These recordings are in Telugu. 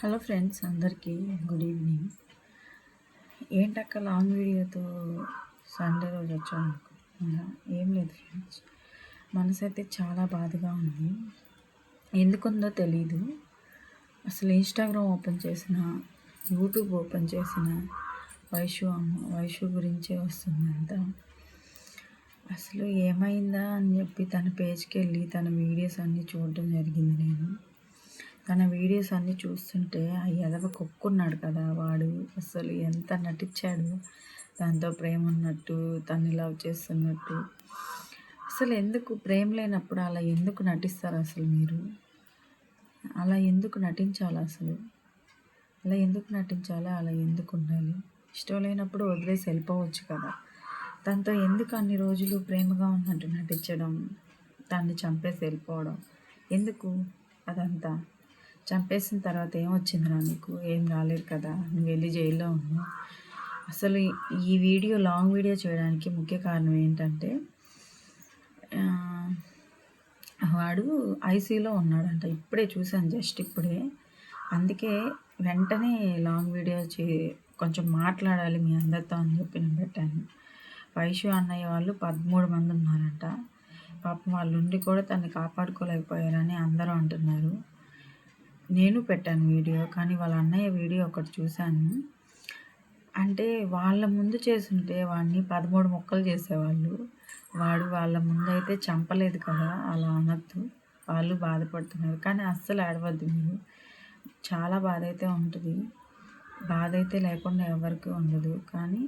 హలో ఫ్రెండ్స్, అందరికీ గుడ్ ఈవినింగ్. ఏంటక్క లాంగ్ వీడియోతో సండే రోజు వచ్చాను అనుకుంటున్నారా? ఏం లేదు ఫ్రెండ్స్, మనసు అయితే చాలా బాధగా ఉంది. ఎందుకుందో తెలీదు. అసలు ఇన్స్టాగ్రామ్ ఓపెన్ చేసిన, యూట్యూబ్ ఓపెన్ చేసిన వైషు గురించే వస్తుందంట. అసలు ఏమైందా అని చెప్పి తన పేజ్కి వెళ్ళి తన వీడియోస్ అన్నీ చూడడం జరిగింది. నేను తన వీడియోస్ అన్నీ చూస్తుంటే ఆ ఎదవ కొక్కున్నాడు కదా వాడు, అసలు ఎంత నటించాడు. దాంతో ప్రేమ ఉన్నట్టు, తన్ని లవ్ చేస్తున్నట్టు. అసలు ఎందుకు ప్రేమ లేనప్పుడు అలా ఎందుకు నటిస్తారు? అసలు మీరు అలా ఎందుకు నటించాలి? అలా ఎందుకు నటించాలి? అలా ఎందుకు ఉండాలి? ఇష్టం లేనప్పుడు వదిలేసి వెళ్ళిపోవచ్చు కదా. తనతో ఎందుకు అన్ని రోజులు ప్రేమగా ఉన్నట్టు నటించడం, దాన్ని చంపేసి వెళ్ళిపోవడం ఎందుకు? అదంతా చంపేసిన తర్వాత ఏమొచ్చిందిరా నీకు? ఏం రాలేదు కదా, నువ్వు వెళ్ళి జైల్లో ఉన్నావు. అసలు ఈ వీడియో లాంగ్ వీడియో చేయడానికి ముఖ్య కారణం ఏంటంటే, వాడు ఐసీయూలో ఉన్నాడంట. ఇప్పుడే చూశాను, జస్ట్ ఇప్పుడే. అందుకే వెంటనే లాంగ్ వీడియో కొంచెం మాట్లాడాలి మీ అందరితో అని చెప్పి నేను పెట్టాను. వైషు అన్నయ్య వాళ్ళు 13 మంది ఉన్నారంట. పాపం వాళ్ళు ఉండి కూడా తనని కాపాడుకోలేకపోయారని అందరూ అంటున్నారు. నేను పెట్టాను వీడియో, కానీ వాళ్ళ అన్నయ్య వీడియో ఒకటి చూశాను. అంటే వాళ్ళ ముందు చేసుంటే వాడిని 13 ముక్కలు చేసేవాళ్ళు. వాడు వాళ్ళ ముందు అయితే చంపలేదు కదా, అలా అనొద్దు. వాళ్ళు బాధపడుతున్నారు, కానీ అస్సలు ఏడవద్దు మీరు. చాలా బాధ అయితే ఉంటుంది. బాధ అయితే లేకుండా ఎవరికి ఉండదు. కానీ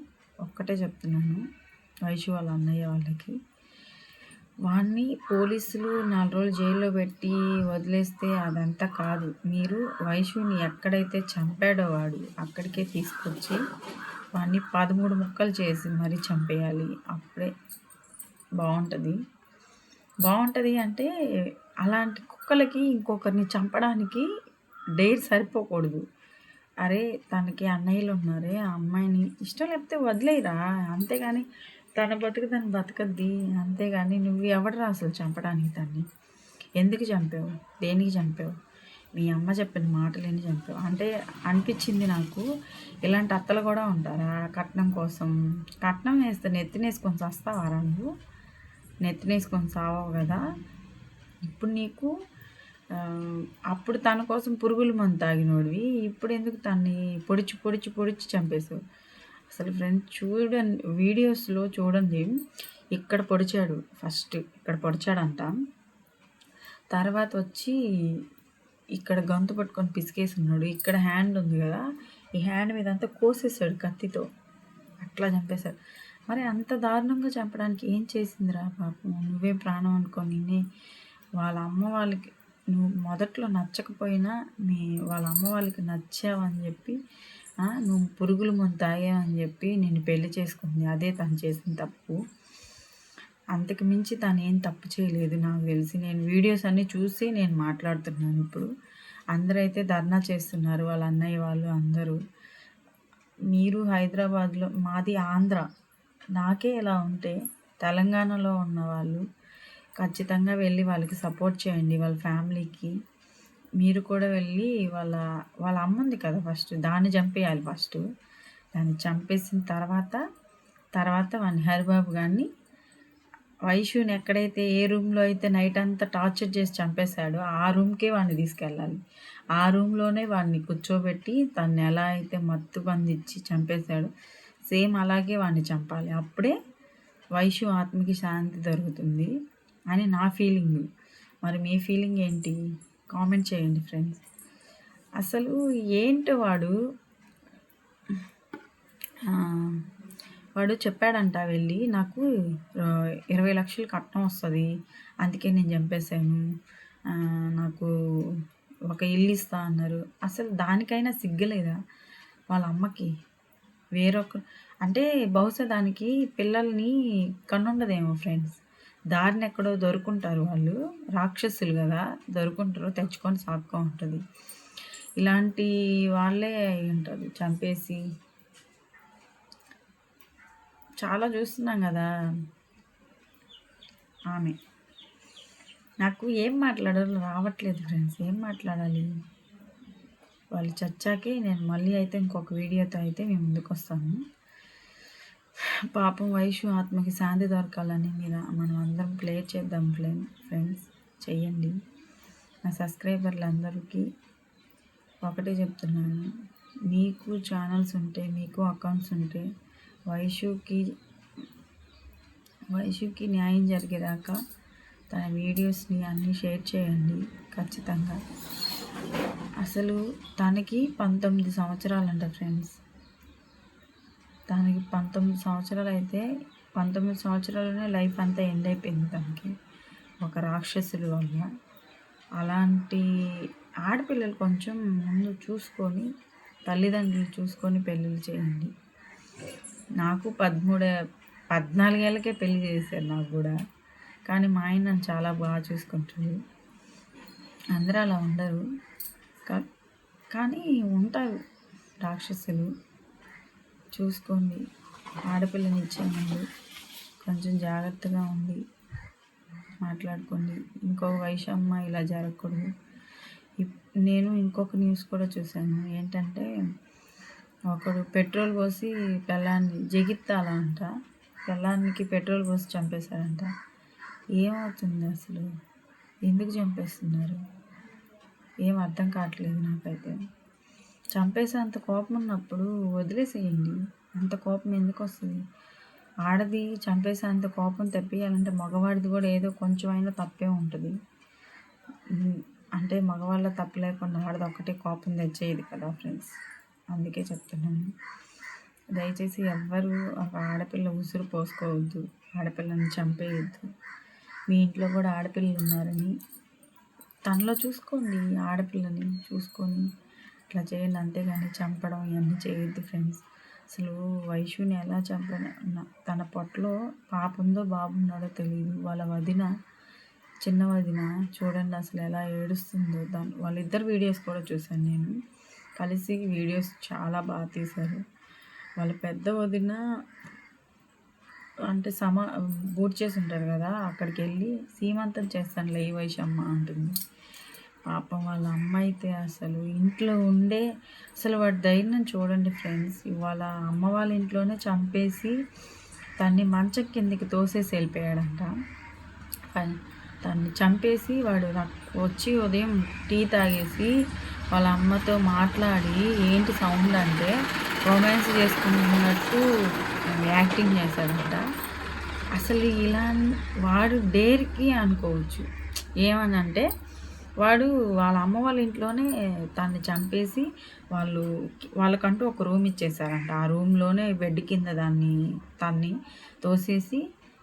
ఒక్కటే చెప్తున్నాను వైషు వాళ్ళ అన్నయ్య వాళ్ళకి, వాడిని పోలీసులు 4 రోజులు జైల్లో పెట్టి వదిలేస్తే అదంతా కాదు. మీరు వైషుని ఎక్కడైతే చంపాడో వాడు అక్కడికే తీసుకొచ్చి వాడిని 13 ముక్కలు చేసి మరీ చంపేయాలి. అప్పుడే బాగుంటుంది. అంటే అలాంటి కుక్కలకి ఇంకొకరిని చంపడానికి డేర్ సరిపోకూడదు. అరే, తనకి అన్నయ్యలు ఉన్నారే, ఆ అమ్మాయిని ఇష్టం లేకపోతే వదిలేయరా, అంతేగాని తన బతుకు తను బతకద్ది. అంతేగాని నువ్వు ఎవడరా అసలు చంపడానికి? తన్ని ఎందుకు చంపావు? దేనికి చంపావు? మీ అమ్మ చెప్పిన మాటలేని చంపావు అంటే అనిపించింది నాకు. ఇలాంటి అత్తలు కూడా ఉంటారా? కట్నం కోసం కట్నం వేస్తే నెత్తినేసుకొని చస్తావారా నువ్వు? నెత్తినేసుకొని సావవు కదా. ఇప్పుడు నీకు అప్పుడు తన కోసం పురుగుల మందు తాగినోడివి, ఇప్పుడు ఎందుకు తన్ని పొడిచి చంపేశావు? అసలు ఫ్రెండ్స్ చూడండి, వీడియోస్లో చూడండి. ఇక్కడ పొడిచాడు, ఫస్ట్ ఇక్కడ పొడిచాడంట. తర్వాత వచ్చి ఇక్కడ గొంతు పట్టుకొని పిసికేసి ఉన్నాడు. ఇక్కడ హ్యాండ్ ఉంది కదా, ఈ హ్యాండ్ మీద అంతా కోసేసాడు కత్తితో. అట్లా చంపేశాడు. మరి అంత దారుణంగా చంపడానికి ఏం చేసిందిరా పాపం? నువ్వే ప్రాణం అనుకొని వాళ్ళ అమ్మ వాళ్ళకి నువ్వు మొదట్లో నచ్చకపోయినా వాళ్ళ అమ్మ వాళ్ళకి నచ్చావని చెప్పి, నువ్వు పురుగుల మందు తాగావని చెప్పి నేను పెళ్లి చేసుకుంది. అదే తను చేసిన తప్పు. అంతకు మించి తను ఏం తప్పు చేయలేదు నాకు తెలిసి. నేను వీడియోస్ అన్నీ చూసి నేను మాట్లాడుతున్నాను ఇప్పుడు. అందరూ అయితే ధర్నా చేస్తున్నారు, వాళ్ళ అన్నయ్య వాళ్ళు అందరూ. మీరు హైదరాబాద్లో, మాది ఆంధ్ర. నాకే ఇలా ఉంటే తెలంగాణలో ఉన్న వాళ్ళు ఖచ్చితంగా వెళ్ళి వాళ్ళకి సపోర్ట్ చేయండి, వాళ్ళ ఫ్యామిలీకి. మీరు కూడా వెళ్ళి వాళ్ళ అమ్మ ఉంది కదా, ఫస్ట్ దాన్ని చంపేయాలి. ఫస్ట్ దాన్ని చంపేసిన తర్వాత వాడిని హరిబాబు గారిని, వైషుని ఎక్కడైతే ఏ రూమ్లో అయితే నైట్ అంతా టార్చర్ చేసి చంపేశాడో ఆ రూమ్కే వాడిని తీసుకెళ్ళాలి. ఆ రూమ్లోనే వాడిని కూర్చోబెట్టి తను ఎలా అయితే మత్తు బంధించి చంపేశాడో సేమ్ అలాగే వాడిని చంపాలి. అప్పుడే వైషు ఆత్మకి శాంతి దొరుకుతుంది అని నా ఫీలింగ్. మరి మీ ఫీలింగ్ ఏంటి? కామెంట్ చేయండి ఫ్రెండ్స్. అసలు ఏంటో వాడు చెప్పాడంట వెళ్ళి, నాకు 20 లక్షలు కట్నం వస్తుంది, అందుకే నేను చంపేశాను, నాకు ఒక ఇల్లు ఇస్తా అన్నారు. అసలు దానికైనా సిగ్గులేదా వాళ్ళ అమ్మకి? అంటే బహుశా దానికి పిల్లల్ని కన్నుండదేమో ఫ్రెండ్స్. దారిని ఎక్కడో దొరుకుంటారు వాళ్ళు, రాక్షసులు కదా, దొరుకుంటారు, తెచ్చుకొని సాగుతూ ఉంటుంది. ఇలాంటి వాళ్ళే ఉంటారు చంపేసి. చాలా చూస్తున్నాం కదా. ఆమె నాకు ఏం మాట్లాడాలో రావట్లేదు ఫ్రెండ్స్. ఏం మాట్లాడాలి? వాళ్ళు చచ్చాకే నేను మళ్ళీ అయితే ఇంకొక వీడియోతో అయితే మేము ముందుకు వస్తాను. పాపం వైషు ఆత్మకి శాంతి దొరకాలని మనం అందరం ప్లే చేద్దాం ఫ్రెండ్స్. చెయ్యండి. నా సబ్స్క్రైబర్లందరికీ ఒకటే చెప్తున్నాను, మీకు ఛానల్స్ ఉంటే, మీకు అకౌంట్స్ ఉంటే వైషుకి న్యాయం జరిగేదాకా తన వీడియోస్ని అన్నీ షేర్ చేయండి ఖచ్చితంగా. అసలు తనకి 19 సంవత్సరాలంట ఫ్రెండ్స్. తనకి 19 సంవత్సరాలు అయితే 19 సంవత్సరాలనే లైఫ్ అంతా ఎండ్ అయిపోయింది తనకి ఒక రాక్షసుల వల్ల. అలాంటి ఆడపిల్లలు కొంచెం ముందు చూసుకొని, తల్లిదండ్రులు చూసుకొని పెళ్ళిళ్ళు చేయండి. నాకు 14 ఏళ్ళకే పెళ్లి చేశారు నాకు కూడా. కానీ మా ఆయన నన్ను చాలా బాగా చూసుకుంటాడు. అందరూ అలా ఉండరు, కానీ ఉంటారు రాక్షసులు. చూసుకోండి. ఆడపిల్లని ఇచ్చే ముందు కొంచెం జాగ్రత్తగా ఉండి మాట్లాడుకోండి. ఇంకో వైషమ్మ ఇలా జరగకూడదు. నేను ఇంకొక న్యూస్ కూడా చూశాను. ఏంటంటే ఒకడు పెట్రోల్ పోసి పెళ్ళాన్ని జగిత్తాల అంట, పెళ్ళానికి పెట్రోల్ పోసి చంపేశారంట. ఏమవుతుంది అసలు? ఎందుకు చంపేస్తున్నారు? ఏం అర్థం కావట్లేదు నాకైతే. చంపేసే అంత కోపం ఉన్నప్పుడు వదిలేసేయండి. అంత కోపం ఎందుకు వస్తుంది? ఆడది చంపేసే అంత కోపం తెప్పియాలంటే మగవాడిది కూడా ఏదో కొంచెం అయినా తప్పే ఉంటుంది. అంటే మగవాళ్ళ తప్పు లేకుండా ఆడది ఒక్కటే కోపం తెచ్చేది కదా ఫ్రెండ్స్. అందుకే చెప్తున్నాను, దయచేసి ఎవ్వరూ ఆడపిల్ల ఉసురు పోసుకోవద్దు, ఆడపిల్లని చంపేయద్దు. మీ ఇంట్లో కూడా ఆడపిల్లలు ఉన్నారని తనలో చూసుకోండి, ఆడపిల్లని చూసుకొని ఇట్లా చేయండి. అంతేగాని చంపడం ఇవన్నీ చేయొద్దు ఫ్రెండ్స్. అసలు వైషుని ఎలా తన పొట్టలో పాప ఉందో బాబు ఉన్నాడో తెలియదు. వాళ్ళ వదిన, చిన్న వదిన చూడండి అసలు ఎలా ఏడుస్తుందో. వాళ్ళిద్దరు వీడియోస్ కూడా చూశాను నేను, కలిసి వీడియోస్ చాలా బాగా తీశారు. వాళ్ళ పెద్ద వదిన అంటే బూట్ చేసి ఉంటారు కదా, అక్కడికి వెళ్ళి సీమంతం చేస్తానులే ఈ వైషమ్మ అంటుంది. పాపం వాళ్ళ అమ్మ అయితే అసలు ఇంట్లో ఉండే అసలు వాడి ధైర్యం చూడండి ఫ్రెండ్స్. ఇవాళ అమ్మ వాళ్ళ ఇంట్లోనే చంపేసి తన్ని మంచం కిందకి తోసేసి వెళ్ళిపోయాడంట. తన్ని చంపేసి వాడు వచ్చి ఉదయం టీ తాగేసి వాళ్ళ అమ్మతో మాట్లాడి ఏంటి సౌండ్ అంటే రొమాన్స్ చేసుకున్నట్టు యాక్టింగ్ చేశాడంట. అసలు ఇలా వాడు డేర్కి అనుకోవచ్చు. ఏమని అంటే వాడు వాళ్ళ అమ్మ వాళ్ళ ఇంట్లోనే తన్ని చంపేసి వాళ్ళకంటూ ఒక రూమ్ ఇచ్చేసారంట. ఆ రూమ్లోనే బెడ్ కింద తన్ని తోసేసి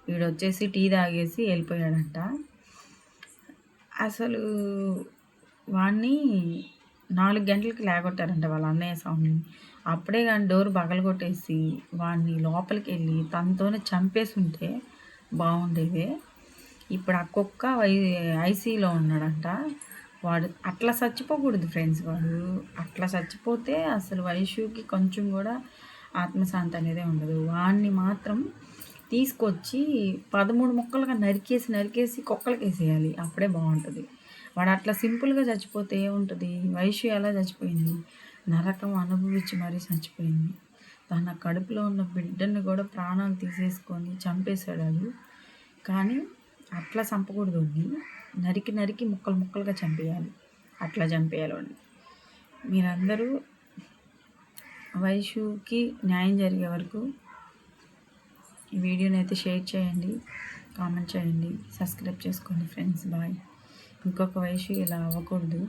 వీడొచ్చేసి టీ తాగేసి వెళ్ళిపోయాడంట. అసలు వాడిని 4 గంటలకి లేగొట్టారంట వాళ్ళ అన్నయ్య సౌండ్ని. అప్పుడే కానీ డోర్ పగలగొట్టేసి వాడిని లోపలికి వెళ్ళి తనతోనే చంపేసి ఉంటే బాగుండేది. ఇప్పుడు ఆ కుక్క ఐసీలో ఉన్నాడంట. వాడు అట్లా చచ్చిపోకూడదు ఫ్రెండ్స్. వాడు అట్లా చచ్చిపోతే అసలు వైషుకి కొంచెం కూడా ఆత్మశాంతి అనేది ఉండదు. వాడిని మాత్రం తీసుకొచ్చి 13 ముక్కలుగా నరికేసి కుక్కలకి వేసేయాలి, అప్పుడే బాగుంటుంది. వాడు అట్లా సింపుల్గా చచ్చిపోతే ఏముంటుంది? వైషు ఎలా చచ్చిపోయింది? నరకం అనుభవించి మరీ చచ్చిపోయింది. తన కడుపులో ఉన్న బిడ్డని కూడా ప్రాణాలు తీసేసుకొని చంపేశాడు అది. కానీ అట్లా చంపకూడదు, నరికి ముక్కలుగా చంపేయాలి. అట్లా చంపేయాలి వాడిని. మీరందరూ వైషుకి న్యాయం జరిగే వరకు ఈ వీడియోని అయితే షేర్ చేయండి, కామెంట్ చేయండి, సబ్స్క్రైబ్ చేసుకోండి ఫ్రెండ్స్. బాయ్. ఇంకొక వైషు ఇలా అవ్వకూడదు.